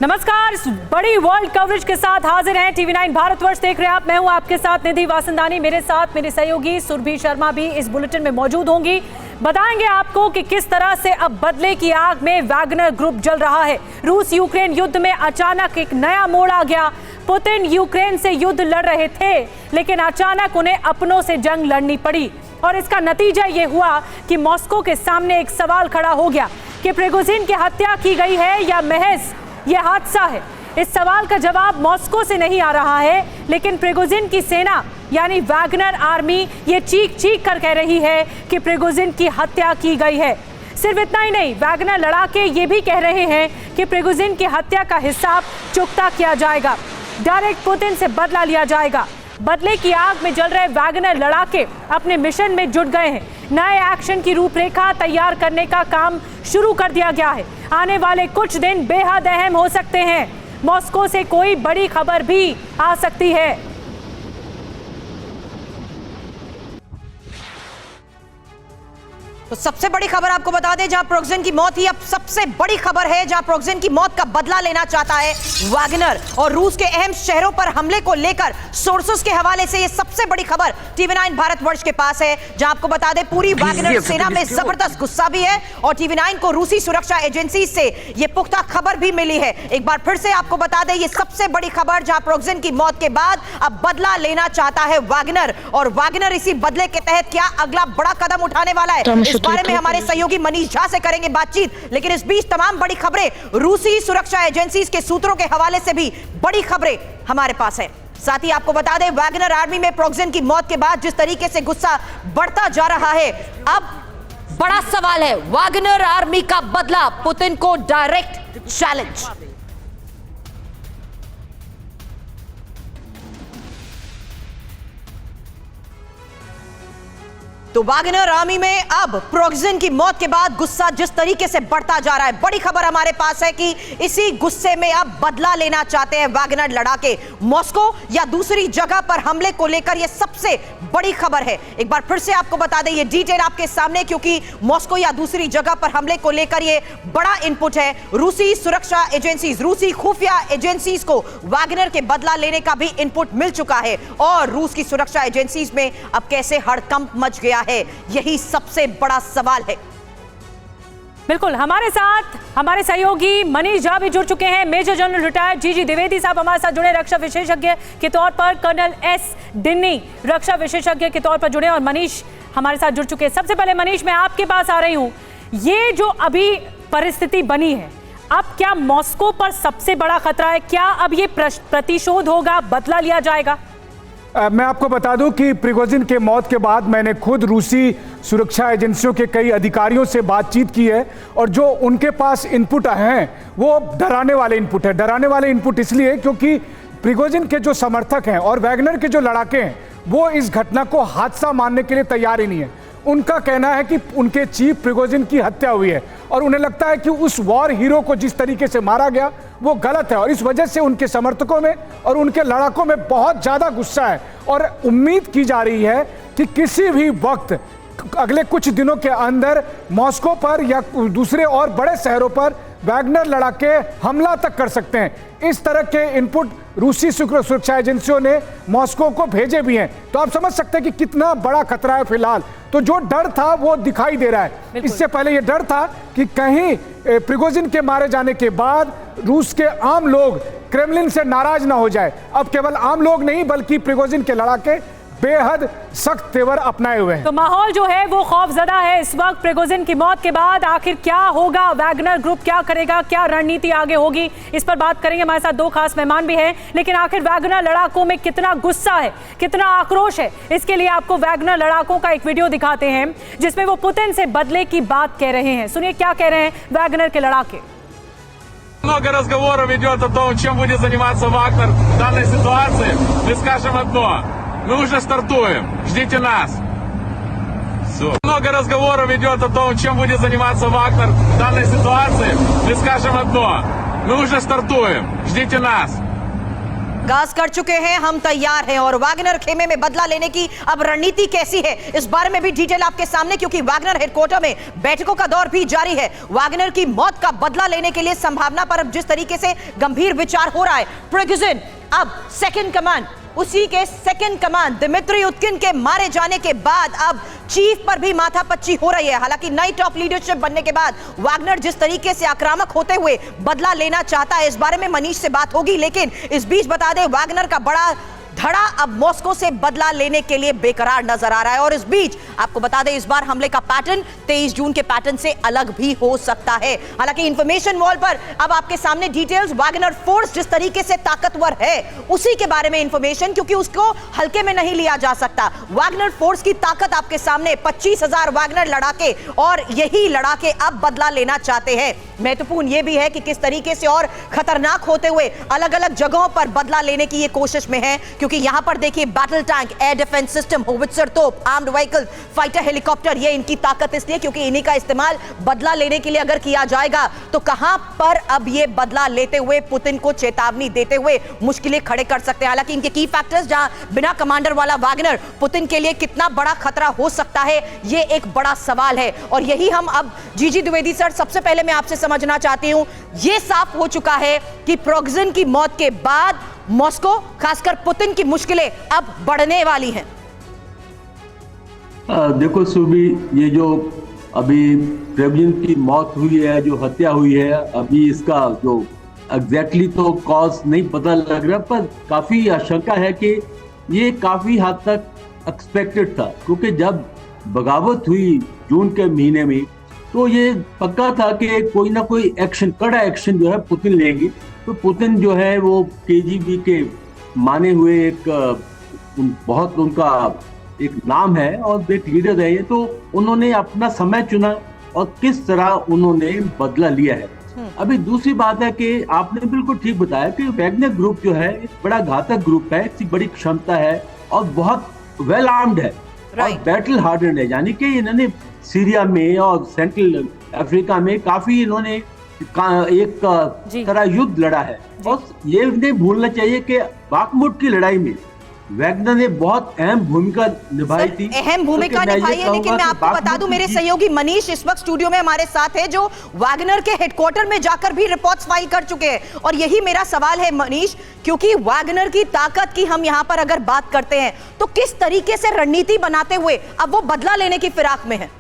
नमस्कार, बड़ी world coverage के साथ हाजिर हैं टीवी9 भारतवर्ष देख रहे हैं आप। मैं हूं आपके साथ निधि वासंदानी, मेरे साथ मेरे सहयोगी सुरभि शर्मा भी इस बुलेटिन में मौजूद होंगी। बताएंगे आपको कि किस तरह से अब बदले की आग में वैगनर ग्रुप जल रहा है। रूस यूक्रेन युद्ध में अचानक एक नया मोड़ आ गया। पुतिन यूक्रेन से युद्ध लड़ रहे थे, लेकिन अचानक उन्हें अपनों से जंग लड़नी पड़ी और इसका नतीजा ये हुआ कि मॉस्को के सामने एक सवाल खड़ा हो गया कि प्रिगोजिन की हत्या की गई है या महज ये हादसा है। इस सवाल का जवाब मॉस्को से नहीं आ रहा है, लेकिन प्रिगोजिन की सेना यानी वैगनर आर्मी ये चीख चीख कर कह रही है कि प्रिगोजिन की हत्या की गई है। सिर्फ इतना ही नहीं, वैगनर लड़ाके ये भी कह रहे हैं कि प्रिगोजिन की हत्या का हिसाब चुकता किया जाएगा, डायरेक्ट पुतिन से बदला लिया जाएगा। बदले की आग में जल रहे वैगनर लड़ाके अपने मिशन में जुट गए हैं। नए एक्शन की रूपरेखा तैयार करने का काम शुरू कर दिया गया है। आने वाले कुछ दिन बेहद अहम हो सकते हैं। मॉस्को से कोई बड़ी खबर भी आ सकती है। तो सबसे बड़ी खबर आपको बता दें, जहां प्रिगोजिन की मौत ही अब सबसे बड़ी खबर है, जहां प्रिगोजिन की मौत का बदला लेना चाहता है वैगनर और रूस के अहम शहरों पर हमले को लेकर सोर्सेस के हवाले से ये सबसे बड़ी खबर टीवी9 भारतवर्ष के पास है। जहां आपको बता दें, पूरी वैगनर सेना में जबरदस्त गुस्सा भी है और टीवी9 को रूसी सुरक्षा एजेंसी से ये पुख्ता खबर भी मिली है। एक बार फिर से आपको बता दें, ये सबसे बड़ी खबर, जहां प्रिगोजिन की मौत के बाद अब बदला लेना चाहता है वैगनर और वैगनर इसी बदले के तहत क्या अगला बड़ा कदम उठाने वाला है, इस बारे में हमारे सहयोगी मनीष झा से करेंगे बातचीत। लेकिन इस बीच तमाम बड़ी खबरें रूसी सुरक्षा एजेंसीज के सूत्रों के हवाले से भी बड़ी खबरें हमारे पास है। साथ ही आपको बता दें, वैगनर आर्मी में प्रिगोजिन की मौत के बाद जिस तरीके से गुस्सा बढ़ता जा रहा है, अब बड़ा सवाल है वैगनर आर्मी का बदला, पुतिन को डायरेक्ट चैलेंज। तो वैगनर आर्मी में अब प्रिगोजिन की मौत के बाद गुस्सा जिस तरीके से बढ़ता जा रहा है, बड़ी खबर हमारे पास है कि इसी गुस्से में अब बदला लेना चाहते हैं वैगनर लड़ाके। मॉस्को या दूसरी जगह पर हमले को लेकर यह सबसे बड़ी खबर है। एक बार फिर से आपको बता दें, ये डिटेल आपके सामने, क्योंकि मॉस्को या दूसरी जगह पर हमले को लेकर यह बड़ा इनपुट है। रूसी सुरक्षा एजेंसीज, रूसी खुफिया एजेंसीज को वैगनर के बदला लेने का भी इनपुट मिल चुका है और रूस की सुरक्षा एजेंसीज में अब कैसे हड़कंप मच गया है, यही सबसे बड़ा सवाल है। बिल्कुल, हमारे साथ हमारे सहयोगी मनीष झा भी जुड़ चुके हैं। मेजर जनरल रिटायर्ड जी द्विवेदी साहब हमारे साथ जुड़े, रक्षा विशेषज्ञ के तौर पर। कर्नल एस डिन्नी रक्षा विशेषज्ञ के तौर पर जुड़े और मनीष हमारे साथ जुड़ चुके हैं। सबसे पहले मनीष, मैं आपके पास आ रही हूं। ये जो अभी परिस्थिति बनी है, अब क्या मॉस्को पर सबसे बड़ा खतरा है? क्या अब ये प्रतिशोध होगा, बदला लिया जाएगा? मैं आपको बता दूं कि प्रिगोजिन के मौत के बाद मैंने खुद रूसी सुरक्षा एजेंसियों के कई अधिकारियों से बातचीत की है और जो उनके पास इनपुट हैं वो डराने वाले इनपुट है। डराने वाले इनपुट इसलिए क्योंकि प्रिगोजिन के जो समर्थक हैं और वैगनर के जो लड़ाके हैं वो इस घटना को हादसा मानने के लिए तैयार ही नहीं है। उनका कहना है कि उनके चीफ प्रिगोजिन की हत्या हुई है और उन्हें लगता है कि उस वॉर हीरो को जिस तरीके से मारा गया वो गलत है और इस वजह से उनके समर्थकों में और उनके लड़ाकों में बहुत ज़्यादा गुस्सा है और उम्मीद की जा रही है कि किसी भी वक्त अगले कुछ दिनों के अंदर मॉस्को पर या दूसरे और बड़े शहरों पर वैगनर लड़ाके हमला तक कर सकते हैं। इस तरह के इनपुट रूसी सुरक्षा एजेंसियों ने मॉस्को को भेजे भी हैं। तो आप समझ सकते हैं कि कितना बड़ा खतरा है फिलहाल। तो जो डर था वो दिखाई दे रहा है। इससे पहले ये डर था कि कहीं प्रिगोजिन के मारे जाने के बाद रूस के आम लोग क्रेमलिन से नाराज ना हो जाए। अब केवल आम लोग नहीं बल्कि प्रिगोजिन के लड़ाके बेहद सख्त तेवर अपनाए हुए हैं। तो माहौल जो है वो खौफजदा है इस वक्त। प्रिगोजिन की मौत के बाद आखिर क्या होगा, वैगनर ग्रुप क्या करेगा, क्या रणनीति आगे होगी, इस पर बात करेंगे। हमारे साथ दो खास मेहमान भी हैं। लेकिन आखिर वैगनर लड़ाकों में कितना गुस्सा है, कितना आक्रोश है, इसके लिए आपको वैगनर लड़ाकों का एक वीडियो दिखाते हैं जिसमें वो पुतिन से बदले की बात कह रहे हैं। सुनिए क्या कह रहे हैं वैगनर के लड़ाके। Много разговоров идет о том, чем будет заниматься Вагнер в данной ситуации. Мы скажем одно. Мы уже стартуем. Ждите нас. Все. Много разговоров идет о том, чем будет заниматься Вагнер в данной ситуации. Мы скажем одно. Мы уже стартуем. Ждите нас. आगाज कर चुके हैं, हम तैयार हैं। और वैगनर खेमे में बदला लेने की अब रणनीति कैसी है, इस बारे में भी डिटेल आपके सामने, क्योंकि वैगनर हेडक्वार्टर में बैठकों का दौर भी जारी है। वैगनर की मौत का बदला लेने के लिए संभावना पर अब जिस तरीके से गंभीर विचार हो रहा है, प्रिगोजिन अब सेकंड कमांड, उसी के सेकंड कमांड दिमित्री उतकिन के मारे जाने के बाद अब चीफ पर भी माथापच्ची हो रही है। हालांकि नई टॉप लीडरशिप बनने के बाद वैगनर जिस तरीके से आक्रामक होते हुए बदला लेना चाहता है, इस बारे में मनीष से बात होगी। लेकिन इस बीच बता दें, वैगनर का बड़ा धड़ा अब मॉस्को से बदला लेने के लिए बेकरार नजर आ रहा है। और इस बीच आपको बता दें, इस बार हमले का पैटर्न 23 जून के पैटर्न से अलग भी हो सकता है। हालांकि इंफॉर्मेशन वॉल पर अब आपके सामने डिटेल्स, वैगनर फोर्स जिस तरीके से ताकतवर है उसी के बारे में इंफॉर्मेशन, क्योंकि उसको हल्के में नहीं लिया जा सकता। वैगनर फोर्स की ताकत आपके सामने 25,000 वैगनर लड़ाके, और यही लड़ाके अब बदला लेना चाहते हैं। महत्वपूर्ण यह भी है कि किस तरीके से और खतरनाक होते हुए अलग अलग जगहों पर बदला लेने की ये कोशिश में है, क्योंकि यहां पर देखिए battle tank, air defence system, howitzer तोप, आर्म्ड व्हीकल, फाइटर हेलीकॉप्टर, ये इनकी ताकत इसलिए क्योंकि इन्हीं का इस्तेमाल बदला लेने के लिए अगर किया जाएगा तो कहां पर अब ये बदला लेते हुए पुतिन को चेतावनी देते हुए मुश्किलें खड़े कर सकते हैं। हालांकि इनके की फैक्टर्स, जहां बिना कमांडर वाला वैगनर पुतिन के लिए कितना बड़ा खतरा हो सकता है, ये एक बड़ा सवाल है। और यही हम अब जीजी द्विवेदी सर, सबसे पहले मैं आपसे समझना चाहती हूं, ये साफ हो चुका है कि प्रिगोजिन की मौत के बाद मॉस्को, खासकर पुतिन की मुश्किलें अब बढ़ने वाली हैं। देखो सुबी, ये जो अभी प्रिगोजिन की मौत हुई है, जो हत्या हुई है, अभी इसका जो एग्जैक्टली तो कॉज नहीं पता लग रहा, पर काफी आशंका है कि ये काफी हद तक एक्सपेक्टेड था, क्योंकि जब बगावत हुई जून के महीने में तो ये पक्का था कि कोई ना कोई एक्शन, कड़ा एक्शन जो है पुतिन लेंगे। तो पुतिन जो है वो केजीबी के माने हुए एक बहुत उनका एक नाम है और एक लीडर है, तो उन्होंने अपना समय चुना और किस तरह उन्होंने बदला लिया है। अभी दूसरी बात है कि आपने बिल्कुल ठीक बताया कि वैगनर ग्रुप जो है एक बड़ा घातक ग्रुप है, इसकी बड़ी क्षमता है और बहुत वेल आर्म्ड है और बैटल हार्डन है। यानी कि इन्होंने सीरिया में और सेंट्रल अफ्रीका में काफी इन्होंने एक तरह युद्ध लड़ा है। और ये नहीं भूलना चाहिए कि बाखमुट की लड़ाई में वैगनर ने बहुत अहम भूमिका निभाई थी। अहम भूमिका निभाई है, लेकिन मैं आपको बता दूं, मेरे सहयोगी मनीष इस वक्त स्टूडियो में हमारे साथ है, जो वैगनर के हेडक्वार्टर में जाकर भी रिपोर्ट्स फाइल कर चुके हैं। और यही मेरा सवाल है मनीष, क्योंकि वैगनर की ताकत की हम यहां पर अगर बात करते हैं तो किस तरीके से रणनीति बनाते हुए अब वो बदला लेने की फिराक में है?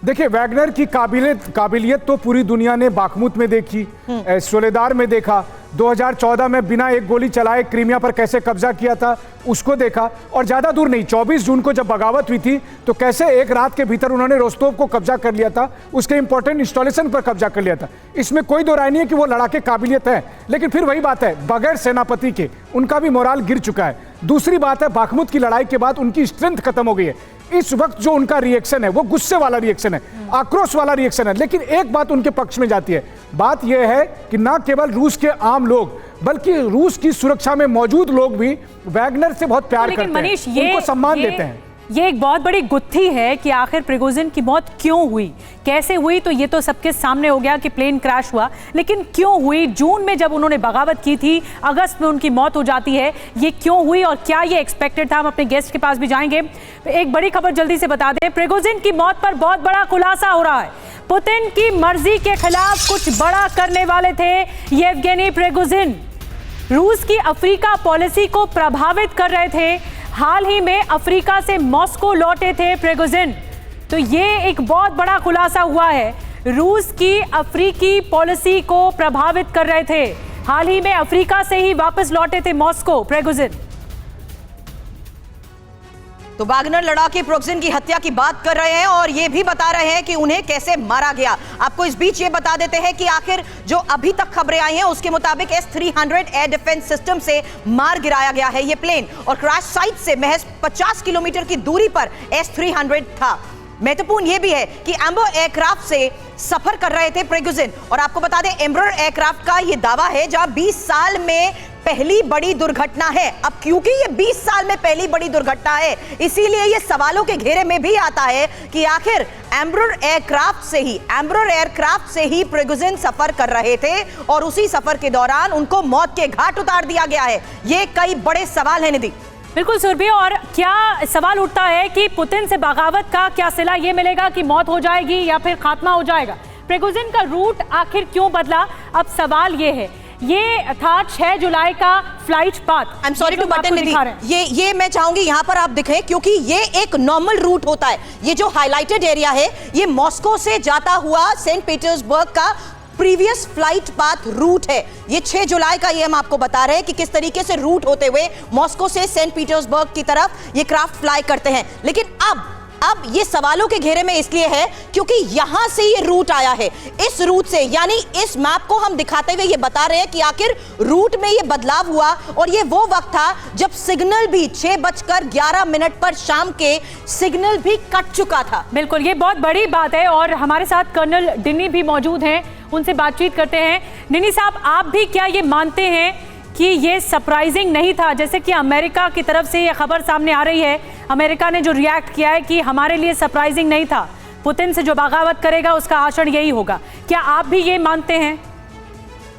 देखिए, वैगनर की काबिलियत तो पूरी दुनिया ने बाखमुत में देखी, सोलेदार में देखा, 2014 में बिना एक गोली चलाए क्रीमिया पर कैसे कब्जा किया था उसको देखा, और ज्यादा दूर नहीं, 24 जून को जब बगावत हुई थी तो कैसे एक रात के भीतर उन्होंने रोस्तोव को कब्जा कर लिया था, उसके इंपॉर्टेंट इंस्टॉलेशन पर कब्जा कर लिया था। इसमें कोई दो राय नहीं है कि वो लड़ाके काबिलियत है, लेकिन फिर वही बात है, बगैर सेनापति के उनका भी मोराल गिर चुका है। दूसरी बात है, बाखमुत की लड़ाई के बाद उनकी स्ट्रेंथ खत्म हो गई है। इस वक्त जो उनका रिएक्शन है वो गुस्से वाला रिएक्शन है, आक्रोश वाला रिएक्शन है। लेकिन एक बात उनके पक्ष में जाती है, बात यह है कि ना केवल रूस के आम लोग बल्कि रूस की सुरक्षा में मौजूद लोग भी वैगनर से बहुत प्यार करते हैं, उनको सम्मान देते हैं। ये एक बहुत बड़ी गुत्थी है कि आखिर प्रिगोजिन की मौत क्यों हुई, कैसे हुई, तो ये तो सबके सामने हो गया कि प्लेन क्रैश हुआ, लेकिन क्यों हुई? जून में जब उन्होंने बगावत की थी, अगस्त में उनकी मौत हो जाती है, ये क्यों हुई और क्या ये एक्सपेक्टेड था? हम अपने गेस्ट के पास भी जाएंगे। एक बड़ी खबर जल्दी से बता दें, प्रिगोजिन की मौत पर बहुत बड़ा खुलासा हो रहा है। पुतिन की मर्जी के खिलाफ कुछ बड़ा करने वाले थे येवगेनी प्रिगोजिन, रूस की अफ्रीका पॉलिसी को प्रभावित कर रहे थे। हाल ही में अफ्रीका से मॉस्को लौटे थे प्रिगोजिन, तो ये एक बहुत बड़ा खुलासा हुआ है। रूस की अफ्रीकी पॉलिसी को प्रभावित कर रहे थे, हाल ही में अफ्रीका से ही वापस लौटे थे मॉस्को प्रिगोजिन। तो वैगनर लड़ाके प्रिगोजिन की हत्या की बात कर रहे हैं और ये भी बता रहे हैं कि उन्हें कैसे मारा गया। आपको इस बीच ये बता देते हैं कि आखिर जो अभी तक खबरें आई हैं उसके मुताबिक S-300 एयर डिफेंस सिस्टम से मार गिराया गया है ये प्लेन, और क्रैश साइट से महज 50 किलोमीटर की दूरी पर S-300 था। महत्वपूर्ण यह भी है कि एम्बर एयरक्राफ्ट से सफर कर रहे थे प्रिगोजिन, और आपको बता दें एम्बर एयरक्राफ्ट का यह दावा है जहां 20 साल में पहली बड़ी दुर्घटना है। अब क्योंकि ये 20 साल में पहली बड़ी दुर्घटना है, इसीलिए ये सवालों के घेरे में भी आता है कि आखिर एम्ब्रर एयरक्राफ्ट से ही प्रिगोजिन सफर कर रहे थे और उसी सफर के दौरान उनको मौत के घाट उतार दिया गया है। ये कई बड़े सवाल हैं निधि। बिल्कुल सुरभि, और क्या सवाल उठता है कि पुतिन से बगावत का क्या सिला ये मिलेगा कि मौत हो जाएगी या फिर खात्मा हो जाएगा? प्रिगोजिन का रूट आखिर क्यों बदला? अब सवाल ये है, ये था 6 जुलाई का flight path. I am sorry to but Nidhi, ये मैं चाहूंगी यहाँ पर आप दिखें, क्योंकि ये एक नॉर्मल रूट होता है। ये जो हाईलाइटेड एरिया है, ये मॉस्को से जाता हुआ सेंट पीटर्सबर्ग का प्रीवियस फ्लाइट पाथ रूट है। ये 6 जुलाई का ये हम आपको बता रहे हैं कि किस तरीके से रूट होते हुए मॉस्को से सेंट पीटर्सबर्ग की तरफ ये क्राफ्ट फ्लाई करते हैं। लेकिन अब ये सवालों के घेरे में इसलिए है क्योंकि यहां से ये रूट आया है। इस रूट से, यानी इस मैप को हम दिखाते हुए ये बता रहे हैं कि आखिर रूट में ये बदलाव हुआ, और ये वो वक्त था जब सिग्नल भी 6:11 पर शाम के सिग्नल भी कट चुका था। बिल्कुल, ये बहुत बड़ी बात है और हमारे साथ कर्नल डिनी भी मौजूद हैं, उनसे बातचीत करते हैं। डिनी साहब, आप भी क्या ये मानते हैं कि ये सरप्राइजिंग नहीं था? जैसे कि अमेरिका की तरफ से ये खबर सामने आ रही है, अमेरिका ने जो रिएक्ट किया है कि हमारे लिए सरप्राइजिंग नहीं था, पुतिन से जो बगावत करेगा उसका आचरण यही होगा। क्या आप भी ये मानते हैं?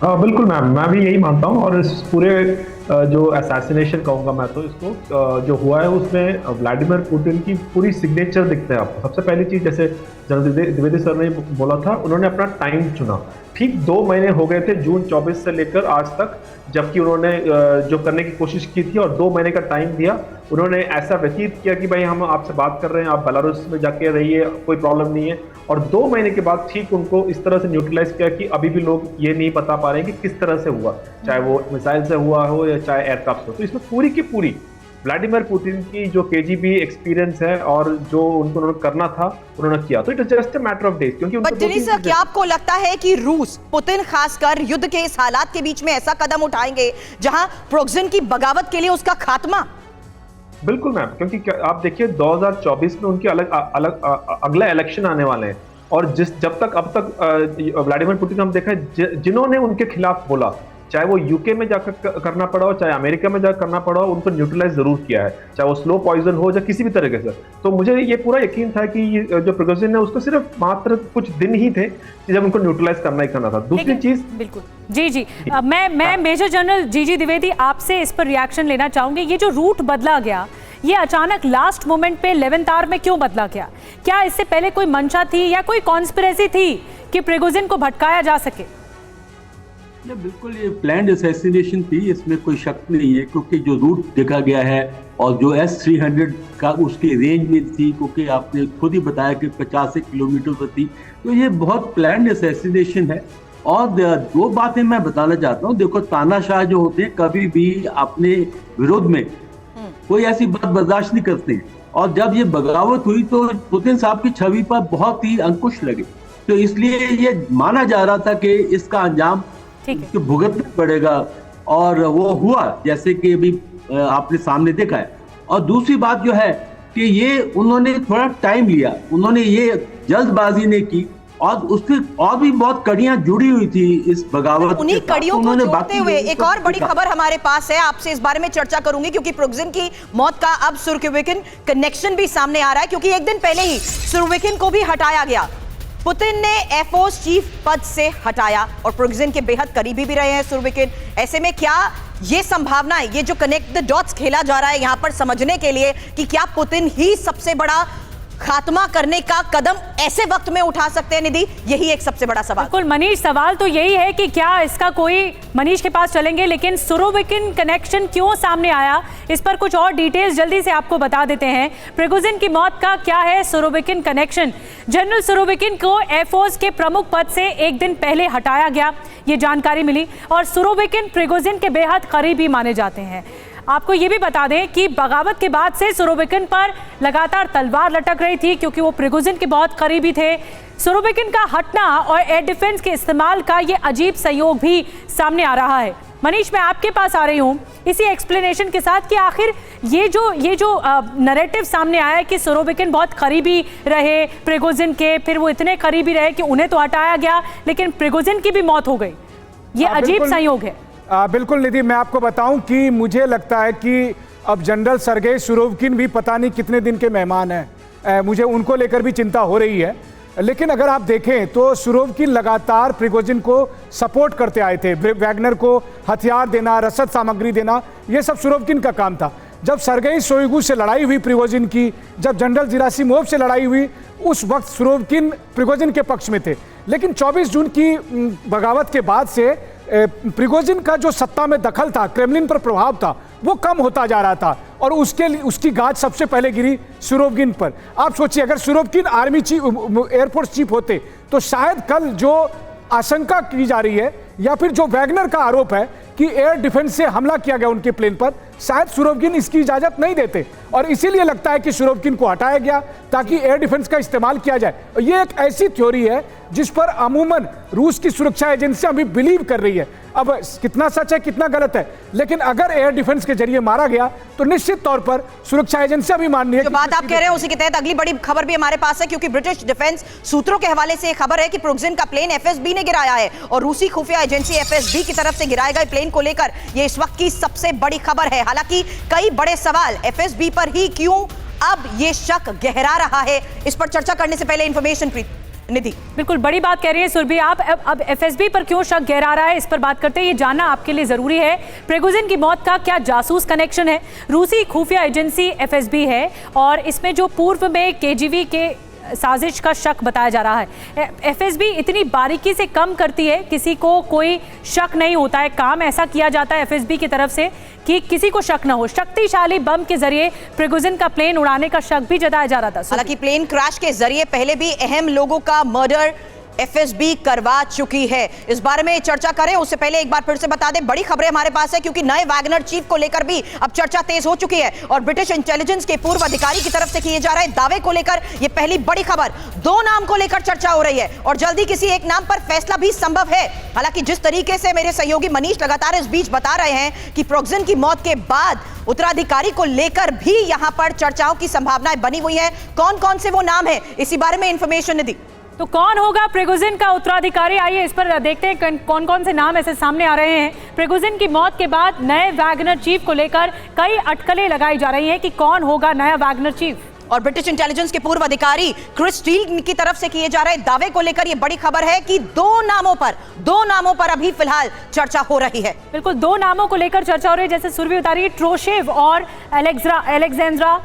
बिल्कुल मैम, मैं भी यही मानता हूँ। और इस पूरे जो असैसिनेशन कहूँगा मैं तो इसको, जो हुआ है उसमें व्लादिमीर पुतिन की पूरी सिग्नेचर दिखता है आपको। सबसे पहली चीज़, जैसे जनरल द्विवेदी सर ने बोला था, उन्होंने अपना टाइम चुना। ठीक 2 महीने हो गए थे जून 24 से लेकर आज तक, जबकि उन्होंने जो करने की कोशिश की थी और 2 महीने का टाइम दिया। उन्होंने ऐसा व्यतीत किया कि भाई हम आपसे बात कर रहे हैं, आप बेलारूस में जाके रहिए, कोई प्रॉब्लम नहीं है। और 2 महीने के बाद ठीक उनको इस तरह से न्यूट्रलाइज किया कि अभी भी लोग ये नहीं बता पा रहे हैं कि किस तरह से हुआ, चाहे वो मिसाइल से हुआ हो या चाहे एयरक्राफ्ट से हो। तो इसमें पूरी की पूरी व्लादिमीर पुतिन की जो KGB एक्सपीरियंस है और जो उन्होंने करना था उन्होंने किया। तो it is just a matter of days. क्योंकि क्या आपको लगता है कि रूस, पुतिन खासकर, युद्ध के इस हालात के बीच में ऐसा कदम उठाएंगे जहां प्रिगोजिन की बगावत के लिए उसका खात्मा? बिल्कुल मैम, क्योंकि आप देखिए 2024 में उनके अगला इलेक्शन आने वाले हैं, और जब तक अब तक व्लादिमीर पुतिन हम देखा है, जिन्होंने उनके खिलाफ बोला, चाहे वो यूके में जाकर करना पड़ा हो, चाहे अमेरिका में जाकर करना पड़ा हो, उनको न्यूट्रलाइज जरूर किया है, चाहे वो स्लो पॉइजन हो या किसी भी तरीके से। तो मुझे ये पूरा यकीन था कि ये जो प्रिगोजिन है उसको सिर्फ मात्र कुछ दिन ही थे जब उनको न्यूट्रलाइज करना ही करना था। दूसरी चीज, बिल्कुल जी, मैं मेजर जनरल जी द्विवेदी आपसे इस पर रिएक्शन लेना चाहूंगी। ये जो रूट बदला गया, ये अचानक लास्ट मोमेंट पे 11th आवर में क्यों बदला गया? क्या इससे पहले कोई मंशा थी या कोई कॉन्स्पिरेसी थी कि प्रिगोजिन को भटकाया जा सके? बिल्कुल, ये प्लान्ड असैसिनेशन थी, इसमें कोई शक नहीं है। क्योंकि जो रूट देखा गया है और जो S-300 का उसके रेंज में थी, क्योंकि आपने खुद ही बताया कि 50 किलोमीटर पर थी, तो ये बहुत प्लान्ड असैसिनेशन है। और 2 बातें मैं बताना चाहता हूँ। देखो, तानाशाह जो होते हैं कभी भी अपने विरोध में कोई ऐसी बात बर्दाश्त नहीं करते, और जब ये बगावत हुई तो पुतिन साहब की छवि पर बहुत ही अंकुश लगे। तो इसलिए ये माना जा रहा था कि इसका अंजाम भुगतना पड़ेगा, और वो हुआ जैसे कि अभी आपने सामने देखा है। और दूसरी बात जो है कि ये उन्होंने थोड़ा टाइम लिया, उन्होंने ये जल्दबाजी नहीं की, और उससे और भी बहुत कड़ियां जुड़ी हुई थी इस बगावत। उन्हीं कड़ियों को जोड़ते हुए एक और बड़ी खबर हमारे पास है, आपसे इस बारे में चर्चा करूंगी, क्योंकि प्रिगोजिन की मौत का अब सुरोविकिन कनेक्शन भी सामने आ रहा है। क्योंकि एक दिन पहले ही सुरोविकिन को भी हटाया गया, पुतिन ने एयरफोर्स चीफ पद से हटाया, और प्रिगोजिन के बेहद करीबी भी रहे हैं सुरोविकिन। ऐसे में क्या ये संभावना है, ये जो कनेक्ट द डॉट्स खेला जा रहा है यहां पर समझने के लिए कि क्या पुतिन ही सबसे बड़ा खात्मा करने का कदम ऐसे वक्त में उठा सकते हैं निधि? यही एक सबसे बड़ा सवाल। बिल्कुल मनीष, सवाल तो यही है कि क्या इसका कोई, मनीष के पास चलेंगे, लेकिन सुरोविकिन कनेक्शन क्यों सामने आया, इस पर कुछ और डिटेल्स जल्दी से आपको बता देते हैं। प्रिगोजिन की मौत का क्या है सुरोविकिन कनेक्शन? जनरल सुरोविकिन को एयरफोर्स के प्रमुख पद से एक दिन पहले हटाया गया, ये जानकारी मिली, और सुरोविकिन प्रिगोजिन के बेहद करीबी माने जाते हैं। आपको ये भी बता दें कि बगावत के बाद से सुरोविकिन पर लगातार तलवार लटक रही थी, क्योंकि वो प्रिगोजिन के बहुत करीबी थे। सुरोविकिन का हटना और एयर डिफेंस के इस्तेमाल का ये अजीब संयोग भी सामने आ रहा है। मनीष, मैं आपके पास आ रही हूँ इसी एक्सप्लेनेशन के साथ कि आखिर ये जो नैरेटिव सामने आया है कि सुरोविकिन बहुत करीबी रहे प्रिगोजिन के, फिर वो इतने करीबी रहे कि उन्हें तो हटाया गया लेकिन प्रिगोजिन की भी मौत हो गई, ये अजीब संयोग है। बिल्कुल निधि, मैं आपको बताऊं कि मुझे लगता है कि अब जनरल सर्गेई सुरोविकिन भी पता नहीं कितने दिन के मेहमान हैं। मुझे उनको लेकर भी चिंता हो रही है। लेकिन अगर आप देखें तो सुरोविकिन लगातार प्रिगोजिन को सपोर्ट करते आए थे। वैगनर को हथियार देना, रसद सामग्री देना, ये सब सुरोविकिन का काम था। जब सर्गेई शोइगु से लड़ाई हुई प्रिगोजिन की, जब जनरल जेरासिमोव से लड़ाई हुई, उस वक्त सुरोविकिन प्रिगोजिन के पक्ष में थे। लेकिन 24 जून की बगावत के बाद से प्रिगोजिन का जो सत्ता में दखल था, क्रेमलिन पर प्रभाव था, वो कम होता जा रहा था और उसकी गाज सबसे पहले गिरी सुरोविकिन पर। आप सोचिए, अगर Surovikin army chief, air force chief होते तो शायद कल जो आशंका की जा रही है या फिर जो वैगनर का आरोप है कि एयर डिफेंस से हमला किया गया उनके प्लेन पर, शायद सुरोविकिन इसकी इजाजत नहीं देते और इसीलिए लगता है कि सुरोविकिन को हटाया गया ताकि एयर डिफेंस का इस्तेमाल किया जाए। ये एक ऐसी थ्योरी है जिस पर अमूमन रूस की सुरक्षा एजेंसियां भी बिलीव कर रही है। अब कितना सच है कितना गलत है, लेकिन अगर एयर डिफेंस के जरिए मारा गया तो निश्चित तौर पर सुरक्षा एजेंसियां भी मान रही है। जो बात आप कह रहे हैं उसी के तहत अगली बड़ी खबर भी हमारे पास है, क्योंकि ब्रिटिश डिफेंस सूत्रों के हवाले से खबर है कि प्रिगोजिन का प्लेन एफएसबी ने गिराया है और रूसी खुफिया एजेंसी एफएसबी की तरफ से गिराए गए प्लेन को लेकर यह इस वक्त की सबसे बड़ी खबर है। हालांकि कई बड़े सवाल एफएसबी पर ही क्यों अब यह शक गहरा रहा है, इस पर चर्चा करने से पहले इंफॉर्मेशन निधि। बिल्कुल बड़ी बात कह रही है सुरभि आप। अब एफएसबी पर क्यों शक गहरा रहा है, इस पर बात करते हैं। ये जानना आपके लिए जरूरी है, प्रिगोजिन की मौत का क्या जासूस कनेक्शन है। रूसी खुफिया एजेंसी एफएसबी है और इसमें जो पूर्व में केजीबी के साजिश का शक बताया जा रहा है। एफएसबी इतनी बारीकी से कम करती है, किसी को कोई शक नहीं होता है। काम ऐसा किया जाता है एफएसबी की तरफ से कि किसी को शक ना हो। शक्तिशाली बम के जरिए प्रिगोजिन का प्लेन उड़ाने का शक भी जताया जा रहा था। हालांकि प्लेन क्रैश के जरिए पहले भी अहम लोगों का मर्डर एफएसबी करवा चुकी है। इस बारे में चर्चा करें उससे पहले एक बार फिर से बता दें, बड़ी खबरें हमारे पास है क्योंकि नए वैगनर चीफ को लेकर भी अब चर्चा तेज हो चुकी है और ब्रिटिश इंटेलिजेंस के पूर्व अधिकारी की तरफ से किए जा रहे दावे को लेकर यह पहली बड़ी खबर। 2 नाम को लेकर चर्चा हो रही है और जल्दी किसी एक नाम पर फैसला भी संभव है। हालांकि जिस तरीके से मेरे सहयोगी मनीष लगातार इस बीच बता रहे हैं कि प्रिगोजिन की मौत के बाद उत्तराधिकारी को लेकर भी यहां पर चर्चाओं की संभावनाएं बनी हुई है। कौन कौन से वो नाम है, इसी बारे में इंफॉर्मेशन दी। तो कौन होगा प्रिगोजिन का उत्तराधिकारी, आइए इस पर देखते हैं कौन कौन से नाम ऐसे सामने आ रहे हैं। प्रिगोजिन की मौत के बाद नए वैगनर चीफ को लेकर कई अटकलें लगाई जा रही हैं कि कौन होगा नया वैगनर चीफ। और ब्रिटिश इंटेलिजेंस के पूर्व अधिकारी क्रिस स्टील की तरफ से किए जा रहे दावे को लेकर यह बड़ी खबर है कि 2 नामों पर अभी फिलहाल चर्चा हो रही है। बिल्कुल 2 नामों को लेकर चर्चा हो रही है, जैसे सुरभि बता रही है, ट्रोशेव और एलेक्जेंड्रा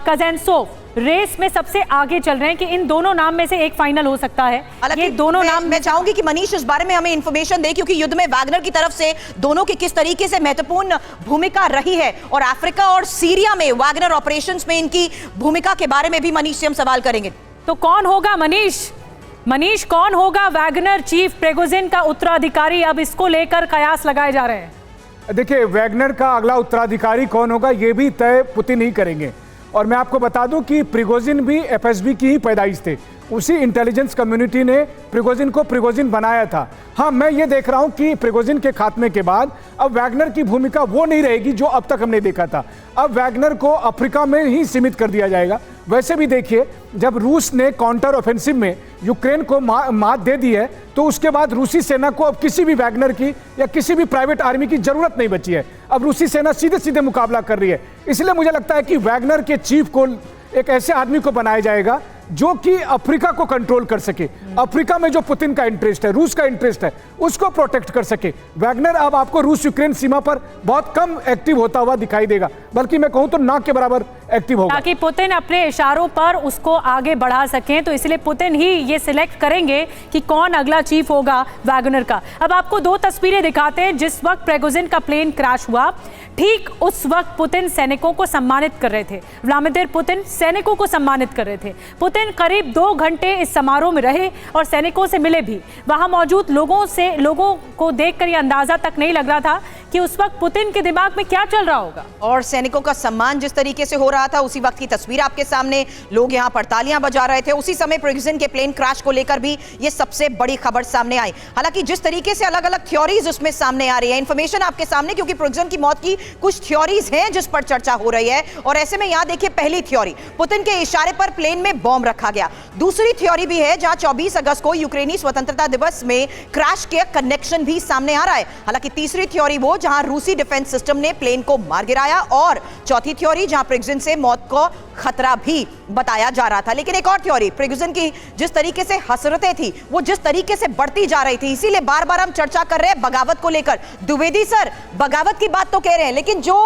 कजेंसोव रेस में सबसे आगे चल रहे हैं कि इन दोनों नाम में से एक फाइनल हो सकता है। ये दोनों नाम मैं चाहूंगी कि मनीष इस बारे में हमें इंफॉर्मेशन दे, क्योंकि युद्ध में वैगनर की तरफ से दोनों की किस तरीके से महत्वपूर्ण भूमिका रही है और अफ्रीका और सीरिया में वैगनर ऑपरेशंस में इनकी भूमिका के बारे में भी मनीष से हम सवाल करेंगे। तो कौन होगा मनीष कौन होगा वैगनर चीफ, प्रिगोजिन का उत्तराधिकारी? अब इसको लेकर कयास लगाए जा रहे हैं। देखिए, वैगनर का अगला उत्तराधिकारी कौन होगा ये भी तय पुतिन ही करेंगे। और मैं आपको बता दूं कि प्रिगोजिन भी एफएसबी की ही पैदाइश थे। उसी इंटेलिजेंस कम्युनिटी ने प्रिगोजिन को प्रिगोजिन बनाया था। हाँ, मैं ये देख रहा हूं कि प्रिगोजिन के खात्मे के बाद अब वैगनर की भूमिका वो नहीं रहेगी जो अब तक हमने देखा था। अब वैगनर को अफ्रीका में ही सीमित कर दिया जाएगा। वैसे भी देखिए, जब रूस ने काउंटर ऑफेंसिव में यूक्रेन को मात दे दी है तो उसके बाद रूसी सेना को अब किसी भी वैगनर की या किसी भी प्राइवेट आर्मी की जरूरत नहीं बची है। अब रूसी सेना सीधे सीधे मुकाबला कर रही है। इसलिए मुझे लगता है कि वैगनर के चीफ को एक ऐसे आदमी को बनाया जाएगा जो कि अफ्रीका को कंट्रोल कर सके। अफ्रीका में जो पुतिन का इंटरेस्ट है, रूस का इंटरेस्ट है, उसको प्रोटेक्ट कर सके। वैगनर अब आपको रूस यूक्रेन सीमा पर बहुत कम एक्टिव होता हुआ दिखाई देगा, बल्कि मैं कहूं तो ना के बराबर एक्टिव होगा, ताकि पुतिन अपने इशारों पर उसको आगे बढ़ा सकें। तो इसलिए पुतिन ही ये सिलेक्ट करेंगे कि कौन अगला चीफ होगा वैगनर का। अब आपको 2 तस्वीरें दिखाते हैं। जिस वक्त प्रिगोजिन का प्लेन क्रैश हुआ, ठीक उस वक्त पुतिन सैनिकों को सम्मानित कर रहे थे। व्लादिमीर पुतिन सैनिकों को सम्मानित कर रहे थे। पुतिन करीब 2 घंटे इस समारोह में रहे और सैनिकों से मिले भी। वहां मौजूद लोगों को देखकर यह अंदाजा तक नहीं लग रहा था कि उस वक्त पुतिन के दिमाग में क्या चल रहा होगा। और सैनिकों का सम्मान जिस तरीके से हो रहा था, उसी वक्त की तस्वीर आपके सामने, लोग यहां पर तालियां बजा रहे थे। उसी समय प्रिगोजिन के प्लेन क्रैश को लेकर भी ये सबसे बड़ी खबर सामने आई। हालांकि जिस तरीके से अलग अलग थ्योरीज उसमें सामने आ रही है, इंफॉर्मेशन आपके सामने, क्योंकि प्रिगोजिन की मौत की कुछ थ्योरीज हैं जिस पर चर्चा हो रही है। और ऐसे में यहां देखिए, पहली थ्योरी, पुतिन के इशारे पर प्लेन में बॉम्ब रखा गया। दूसरी थ्योरी भी है जहां 24 अगस्त को यूक्रेनी स्वतंत्रता दिवस में क्रैश के कनेक्शन भी सामने आ रहा है। हालांकि तीसरी थ्योरी वो जहां रूसी डिफेंस सिस्टम ने प्लेन को मार गिराया, और चौथी थ्योरी जहां प्रिगोजिन से मौत को खतरा भी बताया जा रहा था। लेकिन एक और थ्योरी, प्रिगोजिन की जिस तरीके से हसरतें थी वो जिस तरीके से बढ़ती जा रही थी, इसीलिए बार बार हम चर्चा कर रहे हैं बगावत को लेकर। द्विवेदी सर, बगावत की बात तो कह रहे हैं, लेकिन जो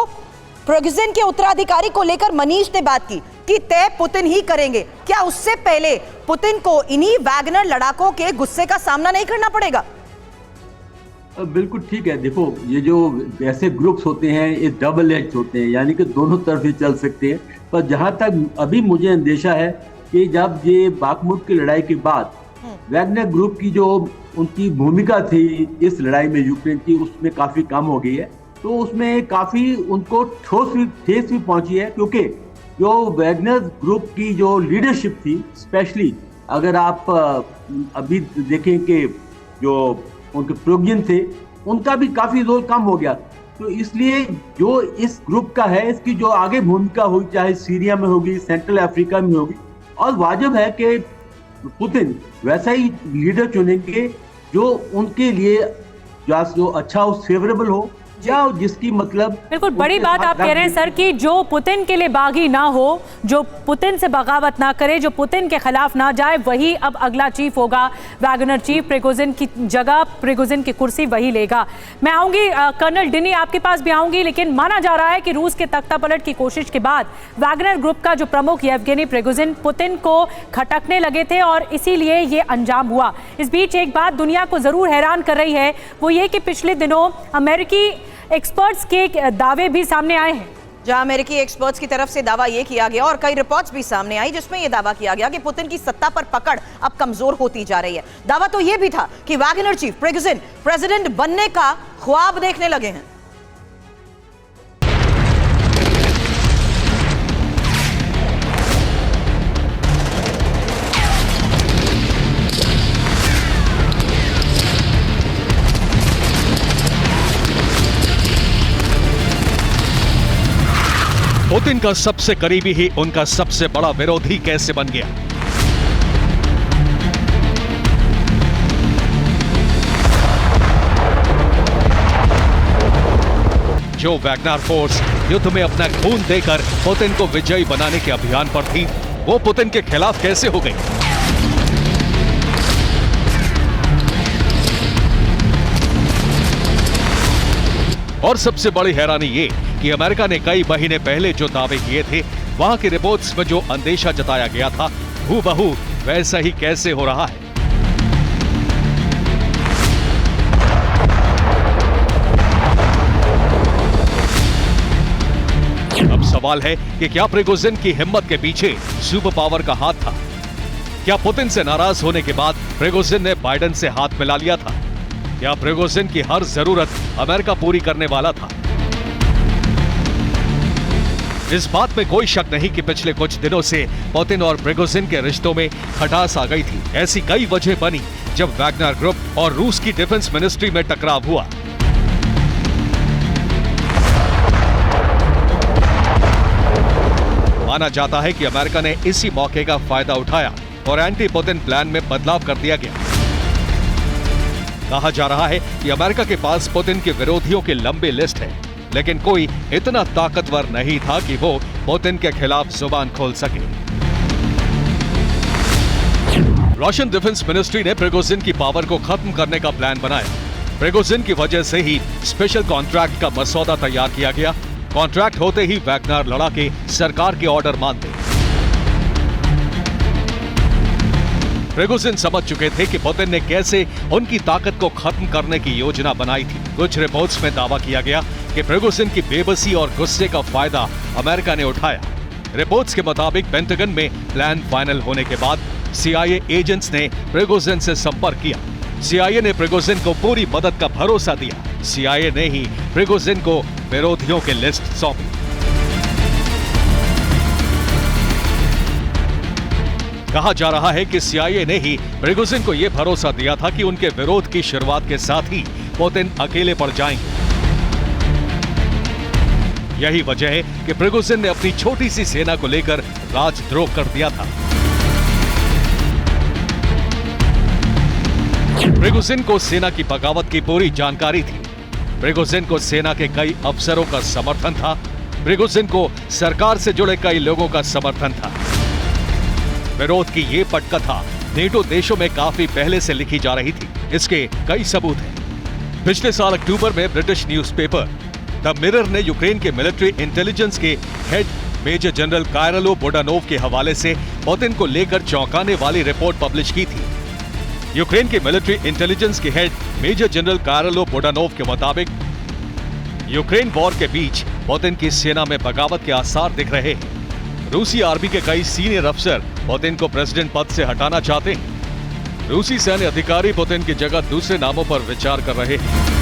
प्रिगोजिन के उत्तराधिकारी को लेकर मनीष ने बात की कि तय पुतिन ही करेंगे, क्या उससे पहले पुतिन को इन्हीं वैगनर लड़ाकों के गुस्से का सामना नहीं करना पड़ेगा? बिल्कुल ठीक है। देखो, ये जो ऐसे ग्रुप्स होते हैं ये डबल एज होते हैं, यानी कि दोनों तरफ ही चल सकते हैं। पर जहां तक अभी मुझे अंदेशा है कि जब ये बाखमुट की लड़ाई के बाद वैगनर ग्रुप की जो उनकी भूमिका थी इस लड़ाई में यूक्रेन की, उसमें काफी कम हो गई है। तो उसमें काफी उनको ठेस भी पहुंची है, क्योंकि जो वैगनर ग्रुप की जो लीडरशिप थी, स्पेशली अगर आप अभी देखें कि जो उनके प्रिगोजिन थे, उनका भी काफी रोल कम हो गया। तो इसलिए जो इस ग्रुप का है, इसकी जो आगे भूमिका होगी, चाहे सीरिया में होगी, सेंट्रल अफ्रीका में होगी, और वाजिब है कि पुतिन वैसा ही लीडर चुनेंगे जो उनके लिए जो अच्छा हो, फेवरेबल हो, या जिसकी मतलब बिल्कुल बड़ी बात आप कह रहे हैं सर कि जो पुतिन के लिए बागी ना हो, जो पुतिन से बगावत ना करे, जो पुतिन के खिलाफ ना जाए, वही अब अगला चीफ होगा, वैगनर चीफ। प्रिगोजिन की जगह, प्रिगोजिन की कुर्सी वही लेगा। मैं आऊंगी कर्नल डिनी, आपके पास भी आऊंगी, लेकिन माना जा रहा है कि रूस के तख्तापलट की कोशिश के बाद वैगनर ग्रुप का जो प्रमुख येवगेनी प्रिगोजिन पुतिन को खटकने लगे थे और इसीलिए ये अंजाम हुआ। इस बीच एक बात दुनिया को जरूर हैरान कर रही है, वो ये कि पिछले दिनों अमेरिकी एक्सपर्ट्स के दावे भी सामने आए हैं, जहां अमेरिकी एक्सपर्ट्स की तरफ से दावा यह किया गया और कई रिपोर्ट्स भी सामने आई जिसमें यह दावा किया गया कि पुतिन की सत्ता पर पकड़ अब कमजोर होती जा रही है। दावा तो यह भी था कि वैगनर चीफ प्रिगोजिन प्रेसिडेंट बनने का ख्वाब देखने लगे हैं। पुतिन का सबसे करीबी ही उनका सबसे बड़ा विरोधी कैसे बन गया? जो वैगनर फोर्स युद्ध में अपना खून देकर पुतिन को विजयी बनाने के अभियान पर थी, वो पुतिन के खिलाफ कैसे हो गई? और सबसे बड़ी हैरानी ये कि अमेरिका ने कई महीने पहले जो दावे किए थे, वहां की रिपोर्ट्स में जो अंदेशा जताया गया था, हूबहू वैसा ही कैसे हो रहा है। अब सवाल है कि क्या प्रिगोजिन की हिम्मत के पीछे सुपर पावर का हाथ था? क्या पुतिन से नाराज होने के बाद प्रिगोजिन ने बाइडेन से हाथ मिला लिया था? क्या प्रिगोजिन की हर जरूरत अमेरिका पूरी करने वाला था? इस बात में कोई शक नहीं कि पिछले कुछ दिनों से पुतिन और प्रिगोजिन के रिश्तों में खटास आ गई थी। ऐसी कई वजह बनी जब वैगनर ग्रुप और रूस की डिफेंस मिनिस्ट्री में टकराव हुआ। माना जाता है कि अमेरिका ने इसी मौके का फायदा उठाया और एंटी पुतिन प्लान में बदलाव कर दिया गया। कहा जा रहा है कि अमेरिका के पास पुतिन के विरोधियों की लंबी लिस्ट है, लेकिन कोई इतना ताकतवर नहीं था कि वो पुतिन के खिलाफ जुबान खोल सके। रशियन डिफेंस मिनिस्ट्री ने प्रिगोजिन की पावर को खत्म करने का प्लान बनाया। प्रिगोजिन की वजह से ही स्पेशल कॉन्ट्रैक्ट का मसौदा तैयार किया गया। कॉन्ट्रैक्ट होते ही वैगनर लड़ाके सरकार के ऑर्डर मानते। प्रिगोजिन समझ चुके थे कि पुतिन ने कैसे उनकी ताकत को खत्म करने की योजना बनाई थी। कुछ रिपोर्ट्स में दावा किया गया कि प्रिगोजिन की बेबसी और गुस्से का फायदा अमेरिका ने उठाया। रिपोर्ट्स के मुताबिक पेंटागन में प्लान फाइनल होने के बाद CIA एजेंट्स ने प्रिगोजिन से संपर्क किया। CIA ने प्रिगोजिन को पूरी मदद का भरोसा दिया। CIA ने ही प्रिगोजिन को विरोधियों की लिस्ट सौंपी। कहा जा रहा है कि CIA ने ही प्रिगोजिन को यह भरोसा दिया था कि उनके विरोध की शुरुआत के साथ ही पुतिन अकेले पड़ जाएंगे। यही वजह है कि प्रिगोजिन ने अपनी छोटी सी सेना को लेकर राजद्रोह कर दिया था। प्रिगोजिन को सेना की बगावत की पूरी जानकारी थी। प्रिगोजिन को सेना के कई अफसरों का समर्थन था। प्रिगोजिन को सरकार से जुड़े कई लोगों का समर्थन था। विरोध की ये पटकथा नेटो देशों में काफी पहले से लिखी जा रही थी। इसके कई सबूत हैं। पिछले साल अक्टूबर में ब्रिटिश न्यूज़पेपर द मिरर ने यूक्रेन के मिलिट्री इंटेलिजेंस के head major general Kyrylo Budanov के हवाले से पुतिन को लेकर चौंकाने वाली रिपोर्ट पब्लिश की थी। यूक्रेन के मिलिट्री इंटेलिजेंस के head major general Kyrylo Budanov के मुताबिक यूक्रेन वॉर के बीच पुतिन की सेना में बगावत के आसार दिख रहे हैं। रूसी आर्मी के कई सीनियर अफसर पुतिन को प्रेसिडेंट पद से हटाना चाहते हैं। रूसी सैन्य अधिकारी पुतिन की जगह दूसरे नामों पर विचार कर रहे हैं।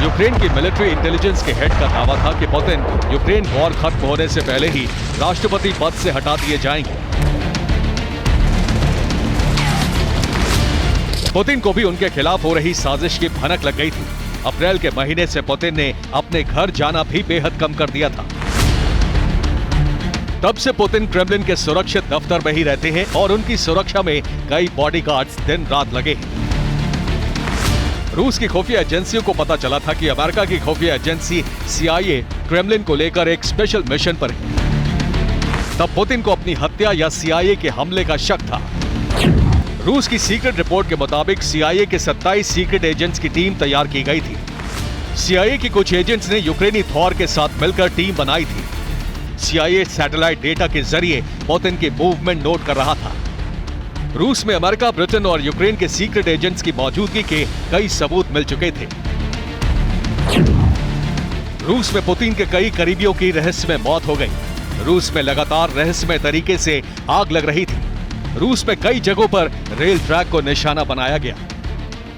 यूक्रेन की मिलिट्री इंटेलिजेंस के हेड का दावा था कि पुतिन यूक्रेन वॉर खत्म होने से पहले ही राष्ट्रपति पद से हटा दिए जाएंगे। पुतिन को भी उनके खिलाफ हो रही साजिश की भनक लग गई थी। अप्रैल के महीने से पुतिन ने अपने घर जाना भी बेहद कम कर दिया था। तब से पुतिन क्रेमलिन के सुरक्षित दफ्तर में ही रहते हैं और उनकी सुरक्षा में कई बॉडीगार्ड्स दिन रात लगे हैं। रूस की खुफिया एजेंसियों को पता चला था कि अमेरिका की खुफिया एजेंसी CIA क्रेमलिन को लेकर एक स्पेशल मिशन पर है। तब पुतिन को अपनी हत्या या CIA के हमले का शक था। रूस की सीक्रेट रिपोर्ट के मुताबिक CIA के 27 सीक्रेट एजेंट्स की टीम तैयार की गई थी। CIA के कुछ एजेंट्स ने यूक्रेनी थॉर के साथ मिलकर टीम बनाई थी। CIA सैटेलाइट डेटा के जरिए पुतिन की मूवमेंट नोट कर रहा था। रूस में अमेरिका, ब्रिटेन और यूक्रेन के सीक्रेट एजेंट्स की मौजूदगी के कई सबूत मिल चुके थे। रूस में पुतिन के कई करीबियों की रहस्यमय मौत हो गई। रूस में लगातार रहस्यमय तरीके से आग लग रही थी। रूस में कई जगहों पर रेल ट्रैक को निशाना बनाया गया।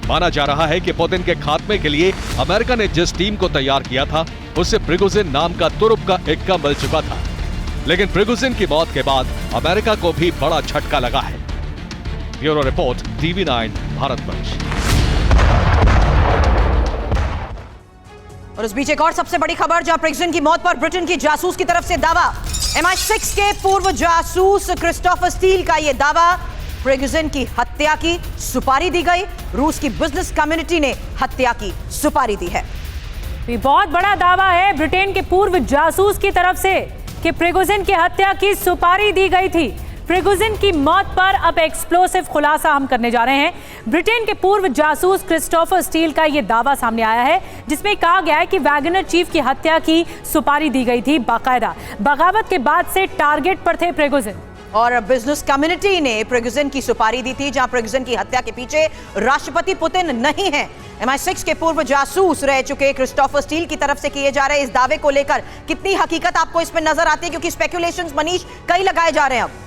माना जा रहा है कि पुतिन के खात्मे के लिए अमेरिका ने जिस टीम को तैयार किया था उससे प्रिगोजिन नाम का तुरुप का इक्का मिल चुका था। लेकिन प्रिगोजिन की मौत के बाद अमेरिका को भी बड़ा झटका लगा है। Bureau report, TV9 Bharatvarsh. और उस बीच एक और सबसे बड़ी खबर, जहां प्रिगोजिन की मौत पर ब्रिटेन की जासूस की तरफ से दावा। MI6 के पूर्व जासूस क्रिस्टोफर स्टील का यह दावा, प्रिगोजिन की हत्या की सुपारी दी गई। रूस की बिजनेस कम्युनिटी ने हत्या की सुपारी दी है। ये बहुत बड़ा दावा है ब्रिटेन के पूर्व जासूस की तरफ से कि प्रिगोजिन की हत्या की सुपारी दी गई थी। प्रिगोजिन की मौत पर अब एक्सप्लोसिव खुलासा हम करने जा रहे हैं। ब्रिटेन के पूर्व जासूस क्रिस्टोफर स्टील का यह दावा सामने आया है, जिसमें कहा गया है कि वैगनर चीफ की हत्या की सुपारी दी गई थी। बाकायदा बगावत के बाद से टारगेट पर थे प्रिगोजिन। और बिजनेस कम्युनिटी ने प्रिगोजिन की सुपारी दी थी, जहां प्रिगोजिन की हत्या के पीछे राष्ट्रपति पुतिन नहीं है। MI6 के पूर्व जासूस रह चुके क्रिस्टोफर स्टील की तरफ से किए जा रहे इस दावे को लेकर कितनी हकीकत आपको इसमें नजर आती है? क्योंकि स्पेकुलेशंस मनीष कई लगाए जा रहे हैं। अब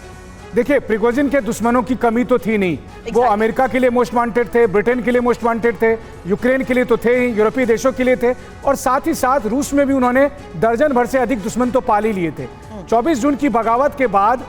देखिए, प्रिगोजिन के दुश्मनों की कमी तो थी नहीं। वो अमेरिका के लिए मोस्ट वांटेड थे, ब्रिटेन के लिए मोस्ट वांटेड थे, यूक्रेन के लिए तो थे ही, यूरोपीय देशों के लिए थे, और साथ ही साथ रूस में भी उन्होंने दर्जन भर से अधिक दुश्मन तो पाल ही लिए थे। 24 जून की बगावत के बाद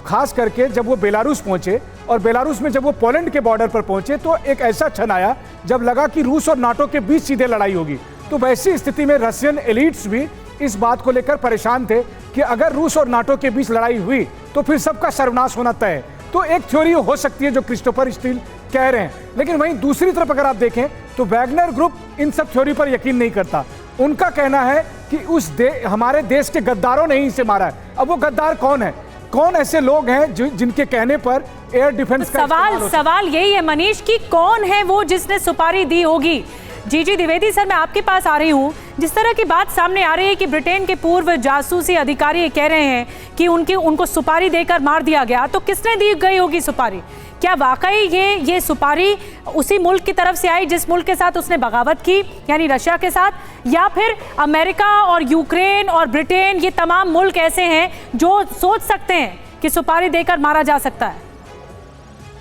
खास करके जब वो बेलारूस पहुंचे, और बेलारूस में जब वो पोलैंड के बॉर्डर पर पहुंचे, तो एक ऐसा क्षण आया जब लगा कि रूस और नाटो के बीच सीधे लड़ाई होगी। तो वैसी स्थिति में रशियन एलिट्स भी इस बात को लेकर परेशान थे कि अगर रूस और नाटो के बीच लड़ाई हुई तो फिर सबका सर्वनाश होना तय है। तो एक थ्योरी हो सकती है जो क्रिस्टोफर स्टील कह रहे हैं, लेकिन वहीं दूसरी तरफ अगर आप देखें तो वैगनर ग्रुप इन सब थ्योरी पर यकीन नहीं करता। उनका कहना है कि हमारे देश के गद्दारों ने ही इसे मारा है। अब वो गद्दार कौन है? कौन ऐसे लोग हैं जिनके कहने पर एयर डिफेंस का सवाल यही है मनीष कि कौन है वो जिसने सुपारी दी होगी। जी द्विवेदी सर, मैं आपके पास आ रही हूँ। जिस तरह की बात सामने आ रही है कि ब्रिटेन के पूर्व जासूसी अधिकारी कह रहे हैं कि उनको सुपारी देकर मार दिया गया, तो किसने दी गई होगी सुपारी? क्या वाकई ये सुपारी उसी मुल्क की तरफ से आई जिस मुल्क के साथ उसने बगावत की, यानी रशिया के साथ, या फिर अमेरिका और यूक्रेन और ब्रिटेन, ये तमाम मुल्क ऐसे हैं जो सोच सकते हैं कि सुपारी देकर मारा जा सकता है?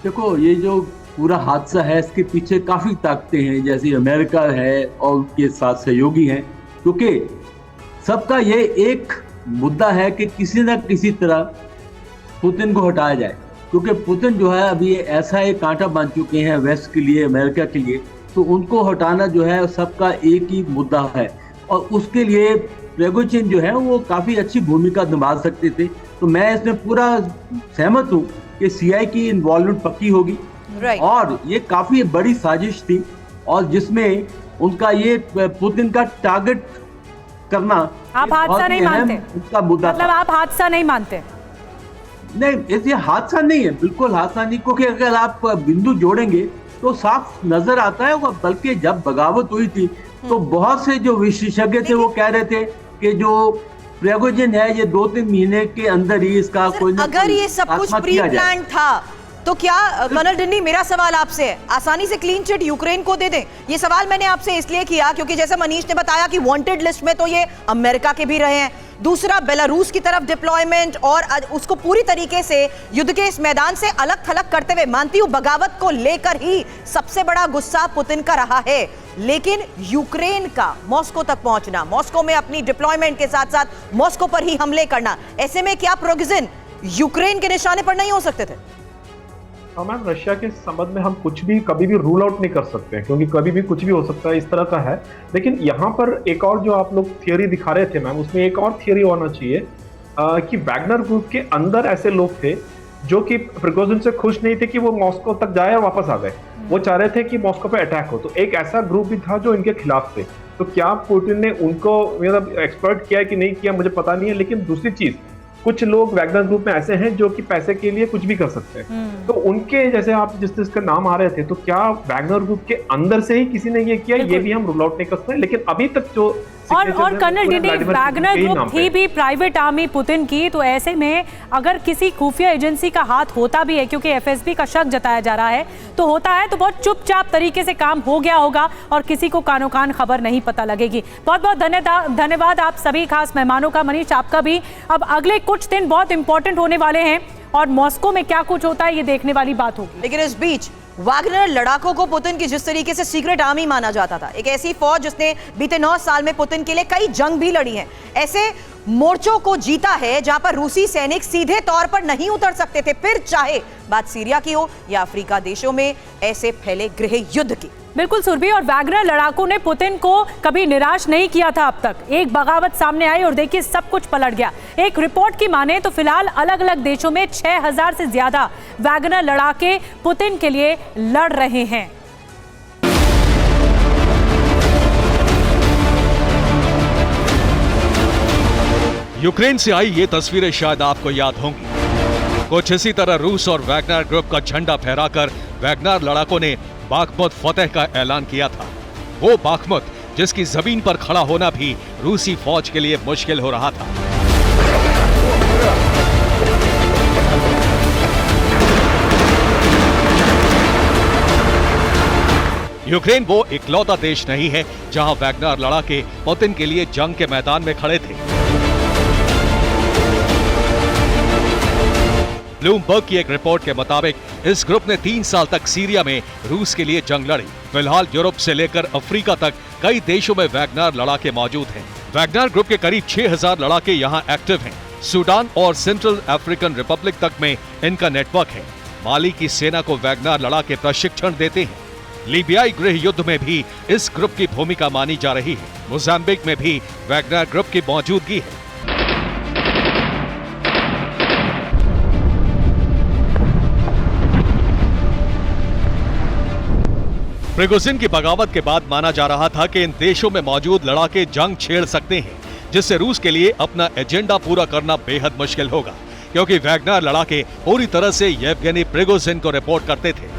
देखो, ये जो पूरा हादसा है, इसके पीछे काफी ताकतें हैं, जैसे अमेरिका है और उसके साथ सहयोगी हैं, क्योंकि सबका ये एक मुद्दा है कि किसी न किसी तरह पुतिन को हटाया जाए, क्योंकि पुतिन जो है अभी ऐसा एक कांटा बन चुके हैं वेस्ट के लिए, अमेरिका के लिए, तो उनको हटाना जो है सबका एक ही मुद्दा है। और उसके लिए प्रिगोजिन जो है वो काफी अच्छी भूमिका निभा सकते थे। तो मैं इसमें पूरा सहमत हूँ कि सीआई की इन्वॉल्वमेंट पक्की होगी। और ये काफी बड़ी साजिश थी, और जिसमें उनका ये पुतिन का टारगेट करना, आप हादसा नहीं मानते? उनका मुद्दा मतलब आप हादसा नहीं मानते? नहीं, ये हादसा नहीं है, बिल्कुल हादसा नहीं, क्योंकि अगर आप बिंदु जोड़ेंगे तो साफ नजर आता है। बल्कि जब बगावत हुई थी तो बहुत से जो विशेषज्ञ थे वो कह रहे थे कि जो प्रिगोजिन है ये 2-3 महीने के अंदर ही इसका कोई ना अगर ये सब कुछ प्री प्लान था तो क्या कर्नल डिंडी, मेरा सवाल आपसे है, आसानी से क्लीन चिट यूक्रेन को दे दें? ये सवाल मैंने आपसे इसलिए किया क्योंकि जैसे मनीष ने बताया कि वांटेड लिस्ट में तो ये अमेरिका के भी रहे हैं, दूसरा बेलारूस की तरफ डिप्लॉयमेंट, और उसको पूरी तरीके से युद्ध के इस मैदान से अलग थलग करते हुए, मानती हूं बगावत को लेकर ही सबसे बड़ा गुस्सा पुतिन का रहा है, लेकिन यूक्रेन का मॉस्को तक पहुंचना, मॉस्को में अपनी डिप्लॉयमेंट के साथ साथ मॉस्को पर ही हमले करना, ऐसे में क्या प्रिगोजिन यूक्रेन के निशाने पर नहीं हो सकते थे? मैम, रशिया के संबंध में हम कुछ भी कभी भी रूल आउट नहीं कर सकते हैं, क्योंकि कभी भी कुछ भी हो सकता है, इस तरह का है। लेकिन यहाँ पर एक और जो आप लोग थियोरी दिखा रहे थे मैम, उसमें एक और थियोरी होना चाहिए कि वैगनर ग्रुप के अंदर ऐसे लोग थे जो कि प्रिगोजिन से खुश नहीं थे कि वो मॉस्को तक जाए और वापस आ गए। वो चाह रहे थे कि मॉस्को पे अटैक हो, तो एक ऐसा ग्रुप भी था जो इनके खिलाफ थे। तो क्या पुतिन ने उनको मतलब एक्सपर्ट किया कि नहीं किया मुझे पता नहीं है, लेकिन दूसरी चीज, कुछ लोग वैगनर ग्रुप में ऐसे हैं जो कि पैसे के लिए कुछ भी कर सकते हैं। तो उनके जैसे आप जिसका नाम आ रहे थे, तो क्या वैगनर ग्रुप के अंदर से ही किसी ने ये किया, ये भी हम रूल आउट नहीं कर सकते। लेकिन अभी तक जो और कर्नल डिंडी, वैगनर ग्रुप थी भी प्राइवेट आर्मी पुतिन की, तो ऐसे में अगर किसी खुफिया एजेंसी का हाथ होता भी है, क्योंकि एफएसबी का शक जताया जा रहा है, तो होता है तो बहुत चुपचाप तरीके से काम हो गया होगा और किसी को कानो कान खबर नहीं पता लगेगी। बहुत बहुत धन्यवाद आप सभी खास मेहमानों का, मनीष आपका भी। अब अगले कुछ दिन बहुत इंपॉर्टेंट होने वाले हैं और मॉस्को में क्या कुछ होता है ये देखने वाली बात होगी। लेकिन इस बीच वैगनर लड़ाकों को पुतिन की जिस तरीके से सीक्रेट आर्मी माना जाता था, एक ऐसी फौज जिसने बीते 9 साल में पुतिन के लिए कई जंग भी लड़ी हैं, ऐसे मोर्चों को जीता है जहां पर रूसी सैनिक सीधे तौर पर नहीं उतर सकते थे, फिर चाहे बात सीरिया की हो या अफ्रीका देशों में ऐसे फैले गृह युद्ध की। बिल्कुल सुरभि, और वैगनर लड़ाकों ने पुतिन को कभी निराश नहीं किया था अब तक। एक बगावत सामने आई और देखिए सब कुछ पलट गया। एक रिपोर्ट की माने तो फिलहाल अलग अलग देशों में 6000 से ज्यादा वैगनर लड़ाके पुतिन के लिए लड़ रहे हैं। यूक्रेन से आई ये तस्वीरें शायद आपको याद होंगी। कुछ इसी तरह रूस और वैगनर ग्रुप का झंडा फहराकर वैगनर लड़ाकों ने बाखमुत फतेह का ऐलान किया था। वो बाखमुत जिसकी जमीन पर खड़ा होना भी रूसी फौज के लिए मुश्किल हो रहा था। यूक्रेन वो इकलौता देश नहीं है जहां वैगनर लड़ाके पुतिन के लिए जंग के मैदान में खड़े थे। ब्लूमबर्ग की एक रिपोर्ट के मुताबिक इस ग्रुप ने 3 साल तक सीरिया में रूस के लिए जंग लड़ी। फिलहाल यूरोप से लेकर अफ्रीका तक कई देशों में वैगनर लड़ाके मौजूद हैं। वैगनर ग्रुप के करीब 6000 लड़ाके यहां एक्टिव हैं। सूडान और सेंट्रल अफ्रीकन रिपब्लिक तक में इनका नेटवर्क है। माली की सेना को वैगनर लड़ाके प्रशिक्षण देते हैं। लीबियाई गृह युद्ध में भी इस ग्रुप की भूमिका मानी जा रही है। मोजाम्बिक में भी वैगनर ग्रुप की मौजूदगी है। प्रिगोजिन की बगावत के बाद माना जा रहा था कि इन देशों में मौजूद लड़ाके जंग छेड़ सकते हैं, जिससे रूस के लिए अपना एजेंडा पूरा करना बेहद मुश्किल होगा, क्योंकि वैगनर लड़ाके पूरी तरह से येवगेनी प्रिगोजिन को रिपोर्ट करते थे।